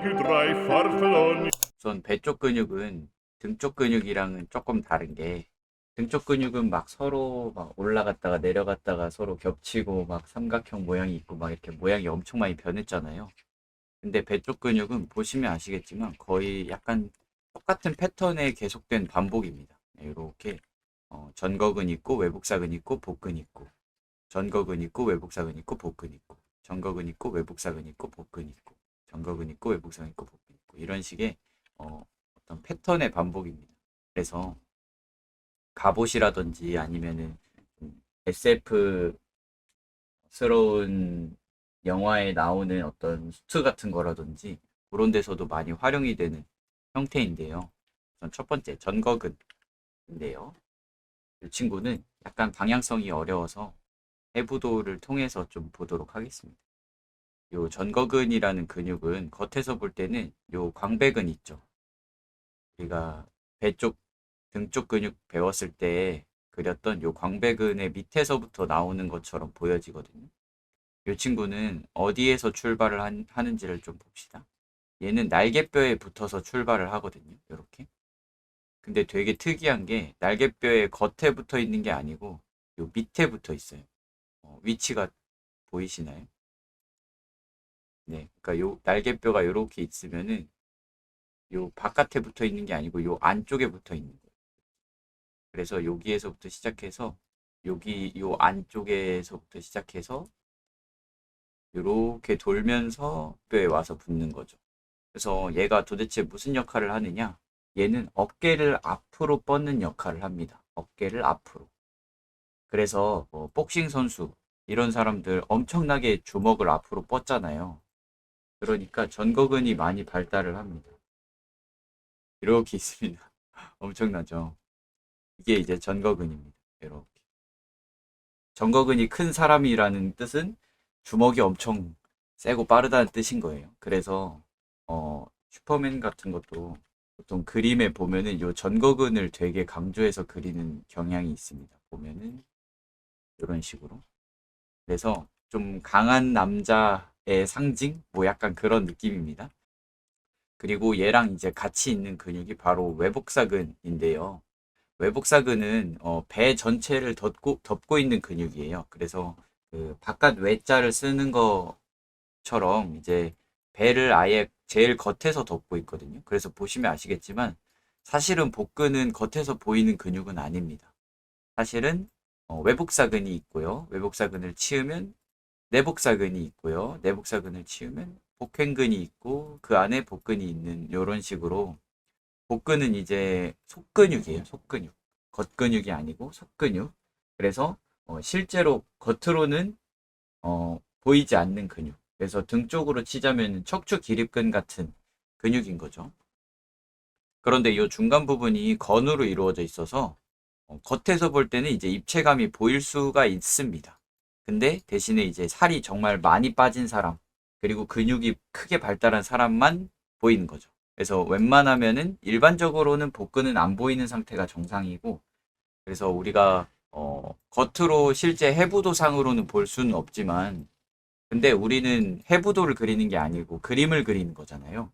più tra i farfalloni. 우선 배 쪽 근육은 등 쪽 근육이랑은 조금 다른 게, 등 쪽 근육은 막 서로 막 올라갔다가 내려갔다가 서로 겹치고 막 삼각형 모양이 있고 막 이렇게 모양이 엄청 많이 변했잖아요. 근데 배 쪽 근육은 보시면 아시겠지만 거의 약간 똑같은 패턴에 계속된 반복입니다. 이렇게 전거근 있고 외복사근 있고 복근 있고, 전거근 있고 외복사근 있고 복근 있고, 전거근 있고 외복사근 있고 복근 있고, 전거근 있고 외복사근 있고 복근 있고, 이런 식의 어떤 패턴의 반복입니다. 그래서 갑옷이라든지 아니면은 SF스러운 영화에 나오는 어떤 수트 같은 거라든지 그런 데서도 많이 활용이 되는 형태인데요. 우선 첫 번째 전거근인데요. 이 친구는 약간 방향성이 어려워서 해부도를 통해서 좀 보도록 하겠습니다. 요 전거근이라는 근육은 겉에서 볼 때는 요 광배근 있죠. 우리가 배 쪽, 등 쪽 근육 배웠을 때 그렸던 요 광배근의 밑에서부터 나오는 것처럼 보여지거든요. 이 친구는 어디에서 출발을 하는지를 좀 봅시다. 얘는 날개뼈에 붙어서 출발을 하거든요. 이렇게. 근데 되게 특이한 게 날개뼈의 겉에 붙어 있는 게 아니고 요 밑에 붙어 있어요. 위치가 보이시나요? 네. 그러니까 요 날개뼈가 이렇게 있으면은 요 바깥에 붙어 있는 게 아니고 요 안쪽에 붙어 있는 거예요. 그래서 여기에서부터 시작해서 여기 요 안쪽에서부터 시작해서 이렇게 돌면서 뼈에 와서 붙는 거죠. 그래서 얘가 도대체 무슨 역할을 하느냐? 얘는 어깨를 앞으로 뻗는 역할을 합니다. 어깨를 앞으로. 그래서 뭐 복싱 선수 이런 사람들 엄청나게 주먹을 앞으로 뻗잖아요. 그러니까 전거근이 많이 발달을 합니다. 이렇게 있습니다. 엄청나죠? 이게 이제 전거근입니다. 이렇게. 전거근이 큰 사람이라는 뜻은 주먹이 엄청 세고 빠르다는 뜻인 거예요. 그래서 슈퍼맨 같은 것도 보통 그림에 보면은 요 전거근을 되게 강조해서 그리는 경향이 있습니다. 보면은 이런 식으로. 그래서 좀 강한 남자의 상징? 뭐 약간 그런 느낌입니다. 그리고 얘랑 이제 같이 있는 근육이 바로 외복사근인데요. 외복사근은 배 전체를 덮고 있는 근육이에요. 그래서 그 바깥 외자를 쓰는 것처럼 이제 배를 아예 제일 겉에서 덮고 있거든요. 그래서 보시면 아시겠지만 사실은 복근은 겉에서 보이는 근육은 아닙니다. 사실은 외복사근이 있고요. 외복사근을 치우면 내복사근이 있고요. 내복사근을 치우면 복횡근이 있고 그 안에 복근이 있는 이런 식으로, 복근은 이제 속근육이에요. 속근육. 겉근육이 아니고 속근육. 그래서 실제로 겉으로는 보이지 않는 근육. 그래서 등 쪽으로 치자면 척추 기립근 같은 근육인 거죠. 그런데 이 중간 부분이 건으로 이루어져 있어서 겉에서 볼 때는 이제 입체감이 보일 수가 있습니다. 근데 대신에 이제 살이 정말 많이 빠진 사람, 그리고 근육이 크게 발달한 사람만 보이는 거죠. 그래서 웬만하면은 일반적으로는 복근은 안 보이는 상태가 정상이고, 그래서 우리가 겉으로 실제 해부도상으로는 볼 수는 없지만, 근데 우리는 해부도를 그리는 게 아니고 그림을 그리는 거잖아요.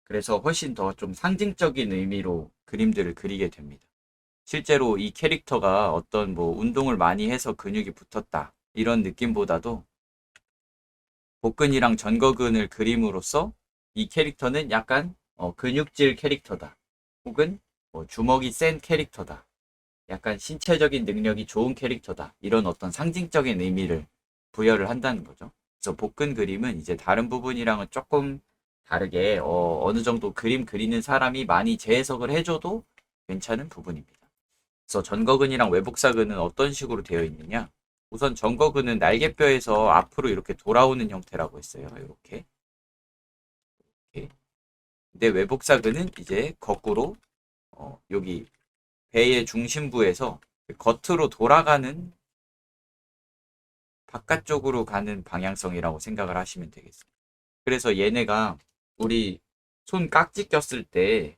그래서 훨씬 더 좀 상징적인 의미로 그림들을 그리게 됩니다. 실제로 이 캐릭터가 어떤 뭐 운동을 많이 해서 근육이 붙었다, 이런 느낌보다도 복근이랑 전거근을 그림으로써 이 캐릭터는 약간 근육질 캐릭터다, 혹은 뭐 주먹이 센 캐릭터다, 약간 신체적인 능력이 좋은 캐릭터다, 이런 어떤 상징적인 의미를 부여를 한다는 거죠. 그래서 복근 그림은 이제 다른 부분이랑은 조금 다르게 어느 정도 그림 그리는 사람이 많이 재해석을 해줘도 괜찮은 부분입니다. 그래서 전거근이랑 외복사근은 어떤 식으로 되어 있느냐? 우선 전거근은 날개뼈에서 앞으로 이렇게 돌아오는 형태라고 했어요. 이렇게. 이렇게. 근데 외복사근은 이제 거꾸로 여기 배의 중심부에서 겉으로 돌아가는, 바깥쪽으로 가는 방향성이라고 생각을 하시면 되겠습니다. 그래서 얘네가 우리 손 깍지 꼈을 때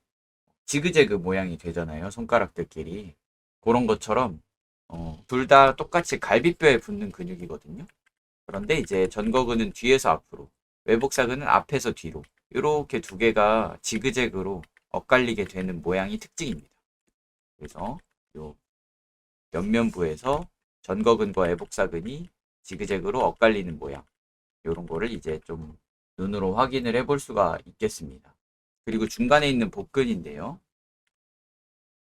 지그재그 모양이 되잖아요. 손가락들끼리. 그런 것처럼 둘 다 똑같이 갈비뼈에 붙는 근육이거든요. 그런데 이제 전거근은 뒤에서 앞으로, 외복사근은 앞에서 뒤로 이렇게 두 개가 지그재그로 엇갈리게 되는 모양이 특징입니다. 그래서 요 옆면부에서 전거근과 애복사근이 지그재그로 엇갈리는 모양, 이런 거를 이제 좀 눈으로 확인을 해볼 수가 있겠습니다. 그리고 중간에 있는 복근인데요.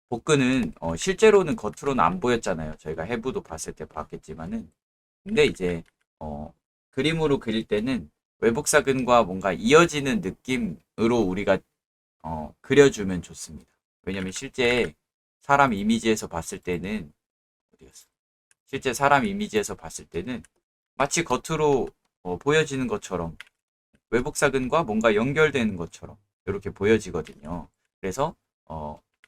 복근은 실제로는 겉으로는 안 보였잖아요. 저희가 해부도 봤을 때 봤겠지만은, 근데 이제 그림으로 그릴 때는 외복사근과 뭔가 이어지는 느낌으로 우리가 그려주면 좋습니다. 왜냐면 실제 사람 이미지에서 봤을 때는 어디였어? 실제 사람 이미지에서 봤을 때는 마치 겉으로 보여지는 것처럼 외복사근과 뭔가 연결되는 것처럼 이렇게 보여지거든요. 그래서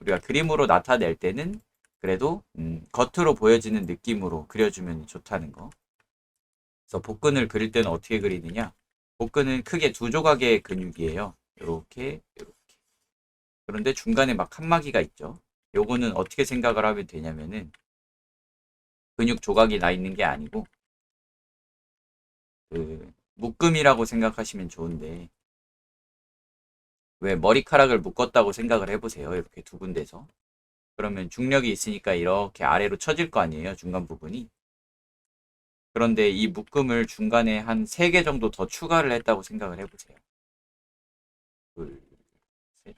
우리가 그림으로 나타낼 때는 그래도 겉으로 보여지는 느낌으로 그려주면 좋다는 거. 그래서 복근을 그릴 때는 어떻게 그리느냐? 복근은 크게 두 조각의 근육이에요. 이렇게 이렇게. 그런데 중간에 막 칸막이가 있죠. 요거는 어떻게 생각을 하면 되냐면은 근육 조각이 나 있는 게 아니고 그 묶음이라고 생각하시면 좋은데, 왜 머리카락을 묶었다고 생각을 해보세요. 이렇게 두 군데서. 그러면 중력이 있으니까 이렇게 아래로 쳐질 거 아니에요. 중간 부분이. 그런데 이 묶음을 중간에 한 3개 정도 더 추가를 했다고 생각을 해보세요. 둘, 셋.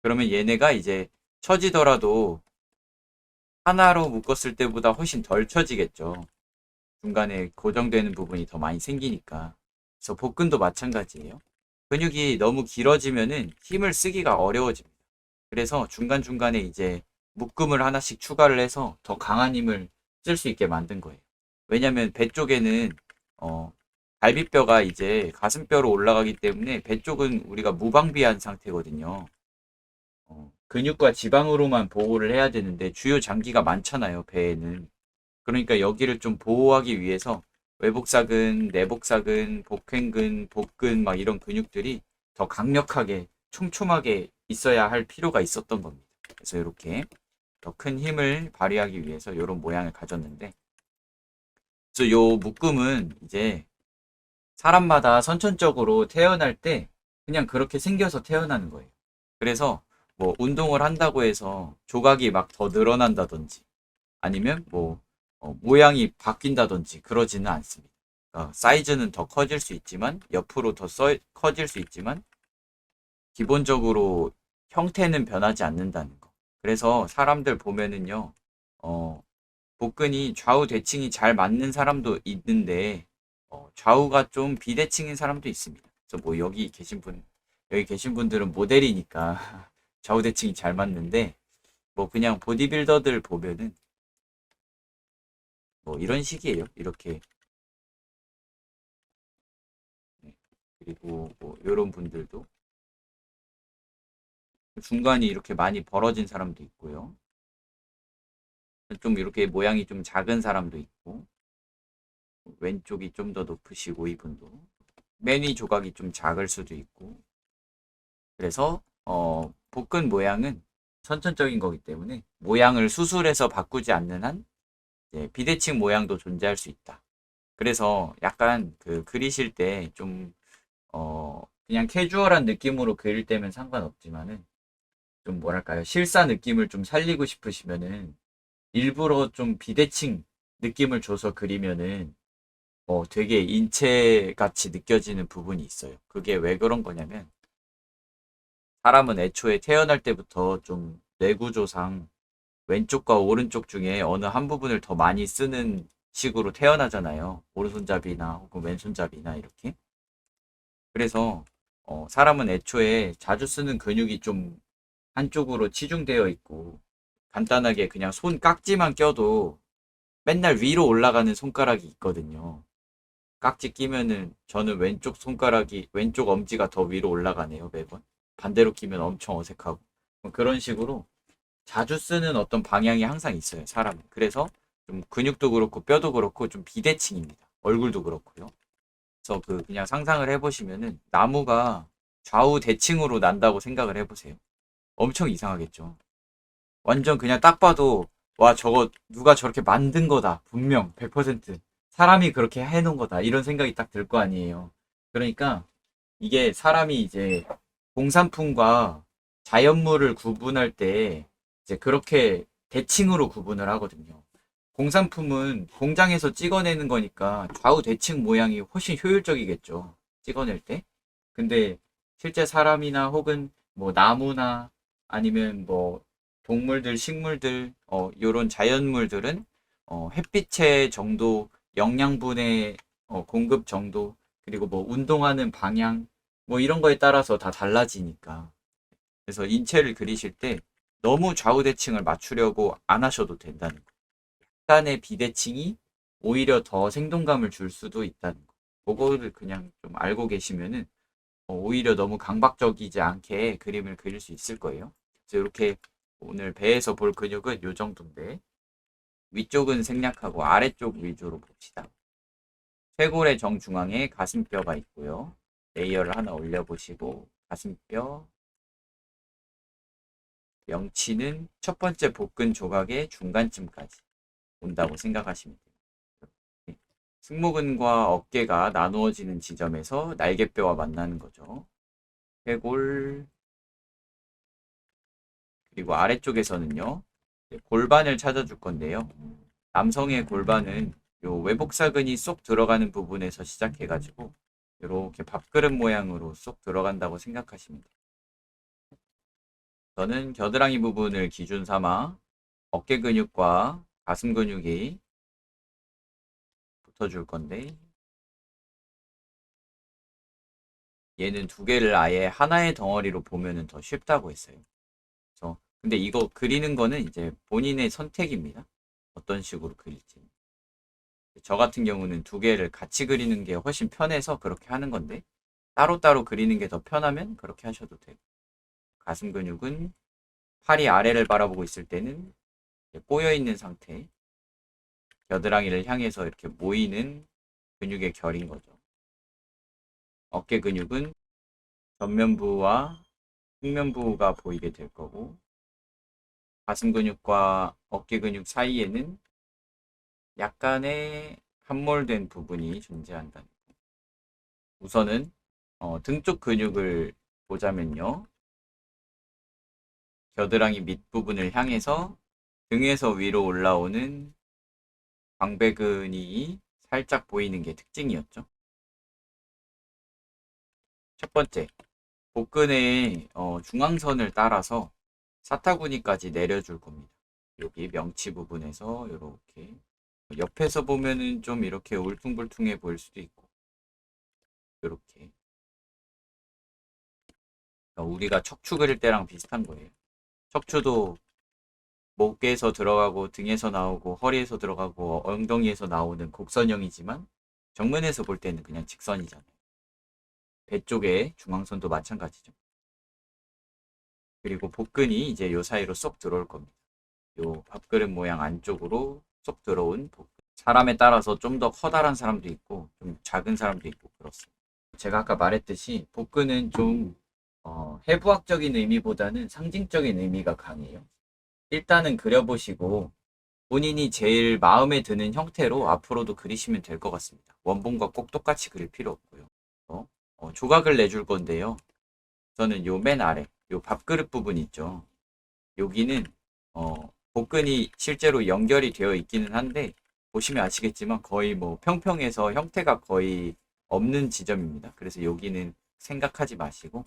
그러면 얘네가 이제 쳐지더라도 하나로 묶었을 때보다 훨씬 덜 쳐지겠죠. 중간에 고정되는 부분이 더 많이 생기니까. 그래서 복근도 마찬가지예요. 근육이 너무 길어지면은 힘을 쓰기가 어려워집니다. 그래서 중간중간에 이제 묶음을 하나씩 추가를 해서 더 강한 힘을 쓸 수 있게 만든 거예요. 왜냐면 배 쪽에는 갈비뼈가 이제 가슴뼈로 올라가기 때문에 배 쪽은 우리가 무방비한 상태거든요. 근육과 지방으로만 보호를 해야 되는데 주요 장기가 많잖아요, 배에는. 그러니까 여기를 좀 보호하기 위해서 외복사근, 내복사근, 복횡근, 복근 막 이런 근육들이 더 강력하게 촘촘하게 있어야 할 필요가 있었던 겁니다. 그래서 이렇게 더 큰 힘을 발휘하기 위해서 이런 모양을 가졌는데, 그래서 요 묶음은 이제 사람마다 선천적으로 태어날 때 그냥 그렇게 생겨서 태어나는 거예요. 그래서 뭐 운동을 한다고 해서 조각이 막 더 늘어난다든지 아니면 뭐 모양이 바뀐다든지 그러지는 않습니다. 사이즈는 더 커질 수 있지만 옆으로 더 커질 수 있지만 기본적으로 형태는 변하지 않는다는 거. 그래서 사람들 보면은요, 복근이 좌우 대칭이 잘 맞는 사람도 있는데 좌우가 좀 비대칭인 사람도 있습니다. 그래서 뭐 여기 계신 분들은 모델이니까 좌우 대칭이 잘 맞는데, 뭐 그냥 보디빌더들 보면은 뭐 이런 식이에요. 이렇게. 네. 그리고 뭐 이런 분들도 중간이 이렇게 많이 벌어진 사람도 있고요. 좀 이렇게 모양이 좀 작은 사람도 있고, 왼쪽이 좀 더 높으시고 이분도 매니 조각이 좀 작을 수도 있고. 그래서 복근 모양은 선천적인 거기 때문에 모양을 수술해서 바꾸지 않는 한 이제 비대칭 모양도 존재할 수 있다. 그래서 약간 그 그리실 때 좀 그냥 캐주얼한 느낌으로 그릴 때면 상관없지만은 좀 뭐랄까요, 실사 느낌을 좀 살리고 싶으시면은 일부러 좀 비대칭 느낌을 줘서 그리면은 되게 인체 같이 느껴지는 부분이 있어요. 그게 왜 그런 거냐면 사람은 애초에 태어날 때부터 좀 뇌구조상 왼쪽과 오른쪽 중에 어느 한 부분을 더 많이 쓰는 식으로 태어나잖아요. 오른손잡이나 혹은 왼손잡이나 이렇게. 그래서 사람은 애초에 자주 쓰는 근육이 좀 한쪽으로 치중되어 있고, 간단하게 그냥 손 깍지만 껴도 맨날 위로 올라가는 손가락이 있거든요. 깍지 끼면은 저는 왼쪽 엄지가 더 위로 올라가네요, 매번. 반대로 끼면 엄청 어색하고. 그런 식으로 자주 쓰는 어떤 방향이 항상 있어요, 사람은. 그래서 좀 근육도 그렇고 뼈도 그렇고 좀 비대칭입니다. 얼굴도 그렇고요. 그래서 그냥 상상을 해보시면은 나무가 좌우 대칭으로 난다고 생각을 해보세요. 엄청 이상하겠죠. 완전 그냥 딱 봐도 와, 저거 누가 저렇게 만든 거다. 분명 100% 사람이 그렇게 해놓은 거다. 이런 생각이 딱 들 거 아니에요. 그러니까 이게 사람이 이제 공산품과 자연물을 구분할 때 이제 그렇게 대칭으로 구분을 하거든요. 공산품은 공장에서 찍어내는 거니까 좌우 대칭 모양이 훨씬 효율적이겠죠. 찍어낼 때. 근데 실제 사람이나 혹은 뭐 나무나 아니면 뭐 동물들, 식물들, 요런 자연물들은 햇빛의 정도, 영양분의 공급 정도, 그리고 뭐 운동하는 방향, 뭐 이런 거에 따라서 다 달라지니까. 그래서 인체를 그리실 때 너무 좌우 대칭을 맞추려고 안 하셔도 된다는 거. 약간의 비대칭이 오히려 더 생동감을 줄 수도 있다는 거. 그거를 그냥 좀 알고 계시면은 오히려 너무 강박적이지 않게 그림을 그릴 수 있을 거예요. 그래서 이렇게 오늘 배에서 볼 근육은 요 정도인데 위쪽은 생략하고 아래쪽 위주로 봅시다. 쇄골의 정중앙에 가슴뼈가 있고요. 레이어를 하나 올려보시고 가슴뼈, 명치는 첫 번째 복근 조각의 중간쯤까지 온다고 생각하시면 돼요. 승모근과 어깨가 나누어지는 지점에서 날개뼈와 만나는 거죠. 쇄골, 그리고 아래쪽에서는요, 골반을 찾아줄 건데요. 남성의 골반은 요 외복사근이 쏙 들어가는 부분에서 시작해가지고 이렇게 밥그릇 모양으로 쏙 들어간다고 생각하시면 돼요. 저는 겨드랑이 부분을 기준 삼아 어깨 근육과 가슴 근육이 붙어줄 건데 얘는 두 개를 아예 하나의 덩어리로 보면은 더 쉽다고 했어요. 그래서 근데 이거 그리는 거는 이제 본인의 선택입니다. 어떤 식으로 그릴지. 저 같은 경우는 두 개를 같이 그리는 게 훨씬 편해서 그렇게 하는 건데 따로따로 그리는 게 더 편하면 그렇게 하셔도 돼요. 가슴 근육은 팔이 아래를 바라보고 있을 때는 꼬여 있는 상태, 겨드랑이를 향해서 이렇게 모이는 근육의 결인 거죠. 어깨 근육은 전면부와 측면부가 보이게 될 거고, 가슴 근육과 어깨 근육 사이에는 약간의 함몰된 부분이 존재한다는 거. 우선은 등 쪽 근육을 보자면요. 겨드랑이 밑부분을 향해서 등에서 위로 올라오는 광배근이 살짝 보이는 게 특징이었죠. 첫 번째, 복근의 중앙선을 따라서 사타구니까지 내려줄 겁니다. 여기 명치 부분에서 이렇게 옆에서 보면은 좀 이렇게 울퉁불퉁해 보일 수도 있고 이렇게 우리가 척추 그릴 때랑 비슷한 거예요. 척추도 목에서 들어가고 등에서 나오고 허리에서 들어가고 엉덩이에서 나오는 곡선형이지만 정면에서 볼 때는 그냥 직선이잖아요. 배 쪽의 중앙선도 마찬가지죠. 그리고 복근이 이제 요 사이로 쏙 들어올 겁니다. 요 밥그릇 모양 안쪽으로 쏙 들어온 복근. 사람에 따라서 좀 더 커다란 사람도 있고 좀 작은 사람도 있고 그렇습니다. 제가 아까 말했듯이 복근은 좀 해부학적인 의미보다는 상징적인 의미가 강해요. 일단은 그려보시고 본인이 제일 마음에 드는 형태로 앞으로도 그리시면 될 것 같습니다. 원본과 꼭 똑같이 그릴 필요 없고요. 조각을 내줄 건데요. 저는 요 맨 아래, 요 밥그릇 부분 있죠. 여기는 복근이 실제로 연결이 되어 있기는 한데 보시면 아시겠지만 거의 뭐 평평해서 형태가 거의 없는 지점입니다. 그래서 여기는 생각하지 마시고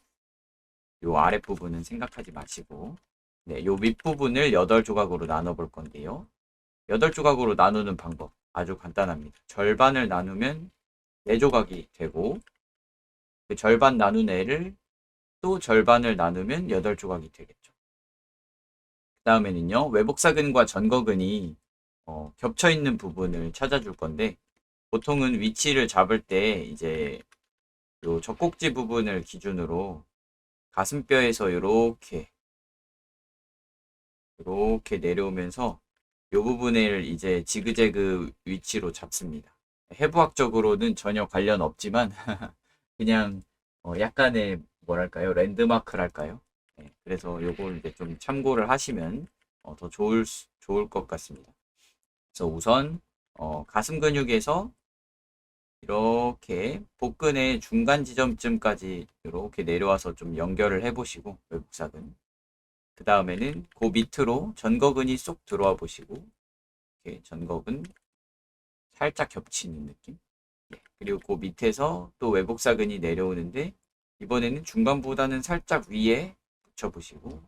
요 아랫부분은 생각하지 마시고 네, 요 윗부분을 8조각으로 나눠 볼 건데요. 8조각으로 나누는 방법 아주 간단합니다. 절반을 나누면 4조각이 되고 그 절반 나눈 애를 또 절반을 나누면 8조각이 되겠죠. 그 다음에는요. 외복사근과 전거근이 겹쳐 있는 부분을 찾아줄 건데 보통은 위치를 잡을 때 이제 요 젖꼭지 부분을 기준으로 가슴뼈에서 이렇게 내려오면서 요 부분을 이제 지그재그 위치로 잡습니다. 해부학적으로는 전혀 관련 없지만 그냥 약간의 뭐랄까요 랜드마크랄까요? 네, 그래서 요걸 이제 좀 참고를 하시면 더 좋을 것 같습니다. 그래서 우선 가슴 근육에서 이렇게 복근의 중간 지점쯤까지 이렇게 내려와서 좀 연결을 해보시고 외복사근. 그 다음에는 그 밑으로 전거근이 쏙 들어와 보시고 이렇게 전거근 살짝 겹치는 느낌. 그리고 그 밑에서 또 외복사근이 내려오는데 이번에는 중간보다는 살짝 위에 붙여보시고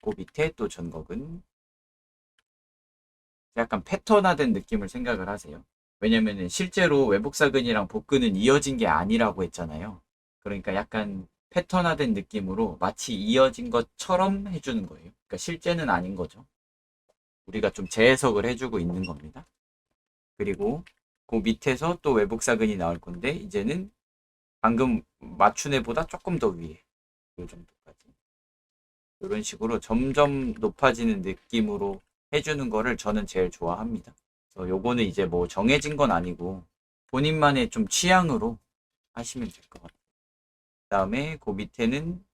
그 밑에 또 전거근 약간 패턴화된 느낌을 생각을 하세요. 왜냐면은 실제로 외복사근이랑 복근은 이어진 게 아니라고 했잖아요. 그러니까 약간 패턴화된 느낌으로 마치 이어진 것처럼 해주는 거예요. 그러니까 실제는 아닌 거죠. 우리가 좀 재해석을 해주고 있는 겁니다. 그리고 그 밑에서 또 외복사근이 나올 건데 이제는 방금 맞춘 애보다 조금 더 위에 이 정도까지 이런 식으로 점점 높아지는 느낌으로 해주는 거를 저는 제일 좋아합니다. 그래서 요거는 이제 뭐 정해진 건 아니고 본인만의 좀 취향으로 하시면 될 것 같아요. 그 다음에 그 밑에는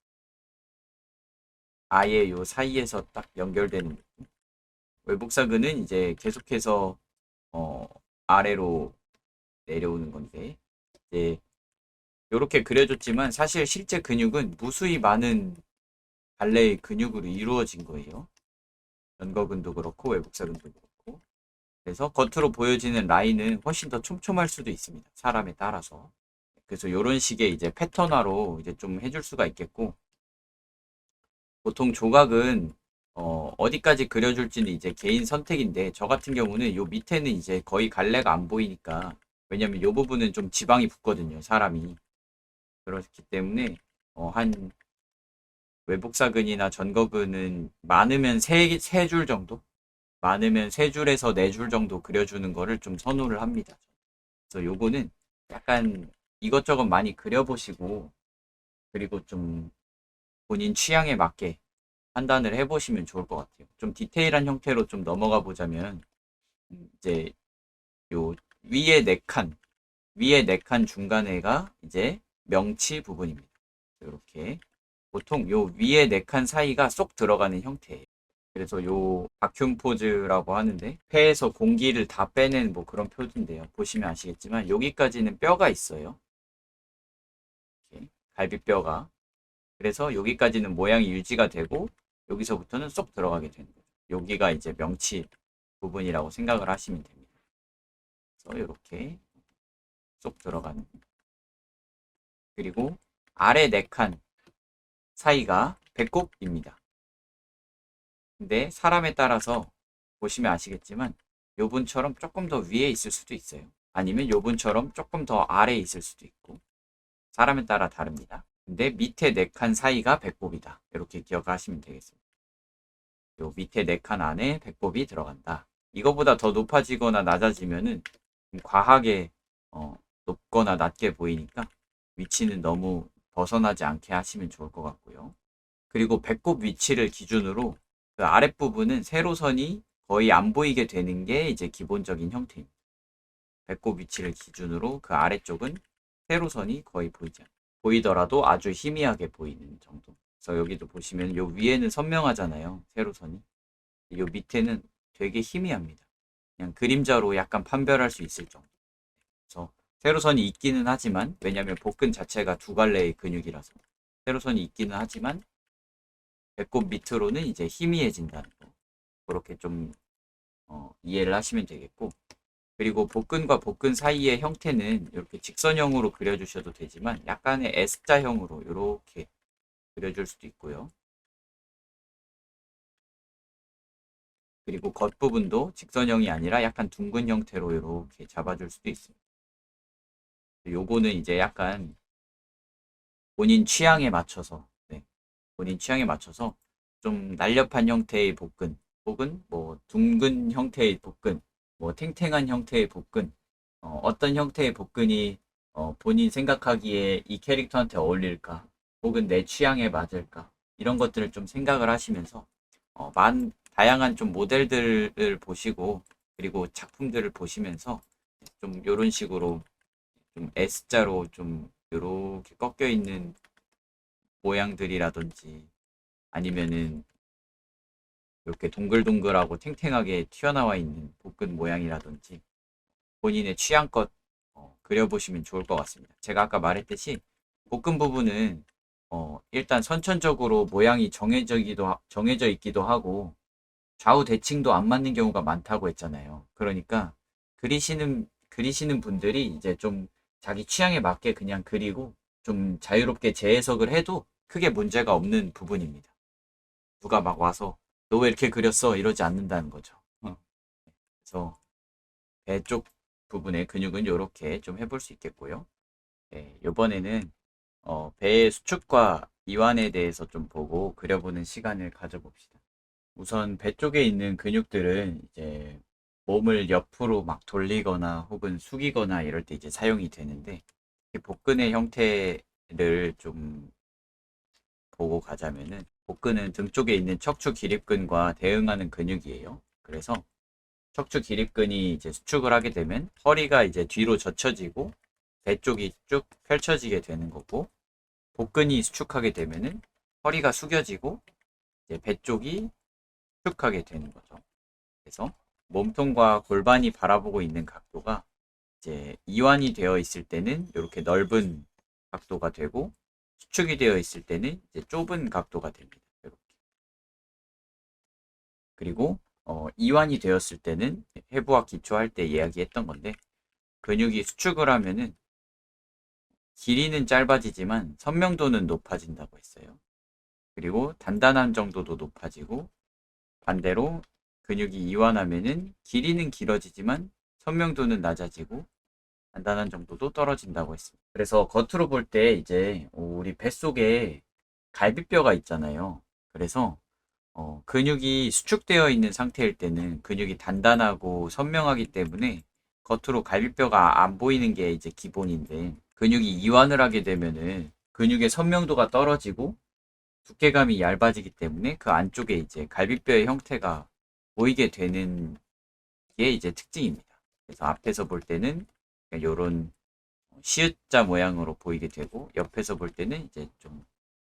아예 요 사이에서 딱 연결되는 느낌. 외복사근은 이제 계속해서 어, 아래로 내려오는 건데 이제 이렇게 그려줬지만 사실 실제 근육은 무수히 많은 발레의 근육으로 이루어진 거예요. 연거근도 그렇고 외복사근도 그렇고. 그래서 겉으로 보여지는 라인은 훨씬 더 촘촘할 수도 있습니다. 사람에 따라서. 그래서 이런 식의 이제 패턴화로 이제 좀 해줄 수가 있겠고, 보통 조각은 어디까지 그려줄지는 이제 개인 선택인데, 저 같은 경우는 요 밑에는 이제 거의 갈래가 안 보이니까, 왜냐면 요 부분은 좀 지방이 붙거든요, 사람이. 그렇기 때문에 한 외복사근이나 전거근은 많으면 세 줄 정도? 많으면 세 줄에서 네 줄 정도 그려주는 거를 좀 선호를 합니다. 그래서 요거는 약간 이것저것 많이 그려보시고 그리고 좀 본인 취향에 맞게 판단을 해보시면 좋을 것 같아요. 좀 디테일한 형태로 좀 넘어가 보자면 이제 요 위에 네 칸 중간에가 이제 명치 부분입니다. 이렇게 보통 요 위에 네 칸 사이가 쏙 들어가는 형태예요. 그래서 요 바큐um 포즈라고 하는데 폐에서 공기를 다 빼낸 뭐 그런 표인데요. 보시면 아시겠지만 여기까지는 뼈가 있어요. 이렇게 갈비뼈가. 그래서 여기까지는 모양이 유지가 되고 여기서부터는 쏙 들어가게 되는 거죠. 여기가 이제 명치 부분이라고 생각을 하시면 됩니다. 그래서 이렇게 쏙 들어가는. 그리고 아래 네 칸 사이가 배꼽입니다. 근데 사람에 따라서 보시면 아시겠지만 요분처럼 조금 더 위에 있을 수도 있어요. 아니면 요분처럼 조금 더 아래에 있을 수도 있고 사람에 따라 다릅니다. 근데 밑에 네 칸 사이가 배꼽이다. 이렇게 기억하시면 되겠습니다. 요 밑에 네 칸 안에 배꼽이 들어간다. 이거보다 더 높아지거나 낮아지면은 과하게 높거나 낮게 보이니까 위치는 너무 벗어나지 않게 하시면 좋을 것 같고요. 그리고 배꼽 위치를 기준으로 그 아랫부분은 세로선이 거의 안 보이게 되는 게 이제 기본적인 형태입니다. 배꼽 위치를 기준으로 그 아래쪽은 세로선이 거의 보이지 않아요. 보이더라도 아주 희미하게 보이는 정도. 그래서 여기도 보시면 요 위에는 선명하잖아요. 세로선이. 요 밑에는 되게 희미합니다. 그냥 그림자로 약간 판별할 수 있을 정도. 그래서 세로선이 있기는 하지만 왜냐하면 복근 자체가 두 갈래의 근육이라서 세로선이 있기는 하지만 배꼽 밑으로는 이제 희미해진다는 거. 그렇게 좀 이해를 하시면 되겠고 그리고 복근과 복근 사이의 형태는 이렇게 직선형으로 그려주셔도 되지만 약간의 S자형으로 이렇게 그려줄 수도 있고요. 그리고 겉부분도 직선형이 아니라 약간 둥근 형태로 이렇게 잡아줄 수도 있습니다. 요거는 이제 약간 본인 취향에 맞춰서 본인 취향에 맞춰서 좀 날렵한 형태의 복근 혹은 뭐 둥근 형태의 복근 뭐 탱탱한 형태의 복근 어떤 형태의 복근이 본인 생각하기에 이 캐릭터한테 어울릴까 혹은 내 취향에 맞을까 이런 것들을 좀 생각을 하시면서 다양한 좀 모델들을 보시고 그리고 작품들을 보시면서 좀 이런 식으로 좀 S자로 좀 이렇게 꺾여 있는 모양들이라든지 아니면은 이렇게 동글동글하고 탱탱하게 튀어나와 있는 복근 모양이라든지 본인의 취향껏 그려보시면 좋을 것 같습니다. 제가 아까 말했듯이 볶은 부분은 일단 선천적으로 모양이 정해져 있기도 하고 좌우 대칭도 안 맞는 경우가 많다고 했잖아요. 그러니까 그리시는 분들이 이제 좀 자기 취향에 맞게 그냥 그리고 좀 자유롭게 재해석을 해도 크게 문제가 없는 부분입니다. 누가 막 와서 너 왜 이렇게 그렸어? 이러지 않는다는 거죠. 그래서 배 쪽 부분의 근육은 이렇게 좀 해볼 수 있겠고요. 네, 이번에는 배의 수축과 이완에 대해서 좀 보고 그려보는 시간을 가져봅시다. 우선 배 쪽에 있는 근육들은 이제 몸을 옆으로 막 돌리거나 혹은 숙이거나 이럴 때 이제 사용이 되는데 복근의 형태를 좀 보고 가자면은 복근은 등 쪽에 있는 척추 기립근과 대응하는 근육이에요. 그래서 척추 기립근이 이제 수축을 하게 되면 허리가 이제 뒤로 젖혀지고 배 쪽이 쭉 펼쳐지게 되는 거고 복근이 수축하게 되면은 허리가 숙여지고 이제 배 쪽이 수축하게 되는 거죠. 그래서 몸통과 골반이 바라보고 있는 각도가 이제 이완이 되어 있을 때는 이렇게 넓은 각도가 되고 수축이 되어 있을 때는 이제 좁은 각도가 됩니다. 이렇게. 그리고 이완이 되었을 때는 해부학 기초할 때 이야기했던 건데 근육이 수축을 하면은 길이는 짧아지지만 선명도는 높아진다고 했어요. 그리고 단단함 정도도 높아지고 반대로 근육이 이완하면은 길이는 길어지지만 선명도는 낮아지고 단단한 정도도 떨어진다고 했습니다. 그래서 겉으로 볼 때 이제 우리 뱃속에 갈비뼈가 있잖아요. 그래서 근육이 수축되어 있는 상태일 때는 근육이 단단하고 선명하기 때문에 겉으로 갈비뼈가 안 보이는 게 이제 기본인데 근육이 이완을 하게 되면은 근육의 선명도가 떨어지고 두께감이 얇아지기 때문에 그 안쪽에 이제 갈비뼈의 형태가 보이게 되는 게 이제 특징입니다. 그래서 앞에서 볼 때는 이런 시읒자 모양으로 보이게 되고 옆에서 볼 때는 이제 좀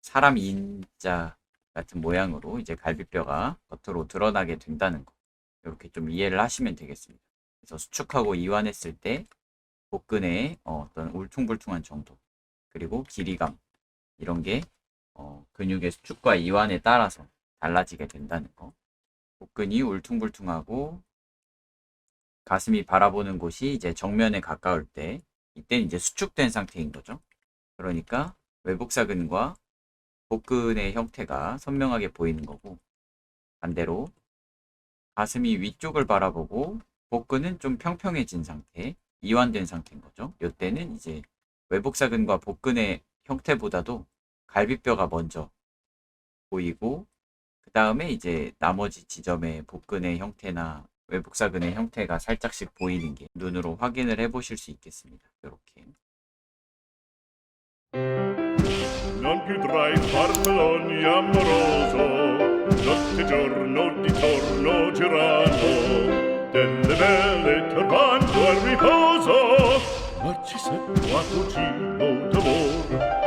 사람 인자 같은 모양으로 이제 갈비뼈가 겉으로 드러나게 된다는 거. 이렇게 좀 이해를 하시면 되겠습니다. 그래서 수축하고 이완했을 때 복근의 어떤 울퉁불퉁한 정도 그리고 길이감 이런 게 근육의 수축과 이완에 따라서 달라지게 된다는 거. 복근이 울퉁불퉁하고 가슴이 바라보는 곳이 이제 정면에 가까울 때 이때는 이제 수축된 상태인 거죠. 그러니까 외복사근과 복근의 형태가 선명하게 보이는 거고 반대로 가슴이 위쪽을 바라보고 복근은 좀 평평해진 상태, 이완된 상태인 거죠. 이때는 이제 외복사근과 복근의 형태보다도 갈비뼈가 먼저 보이고 그 다음에 이제 나머지 지점의 복근의 형태나 외복사근의 형태가 살짝씩 보이는 게 눈으로 확인을 해 보실 수 있겠습니다. 이렇게. Non più tra i farfalloni amoroso, notte e giorno di torno girando, delle belle turbando al riposo, ma ci seppe a cugino d'amor.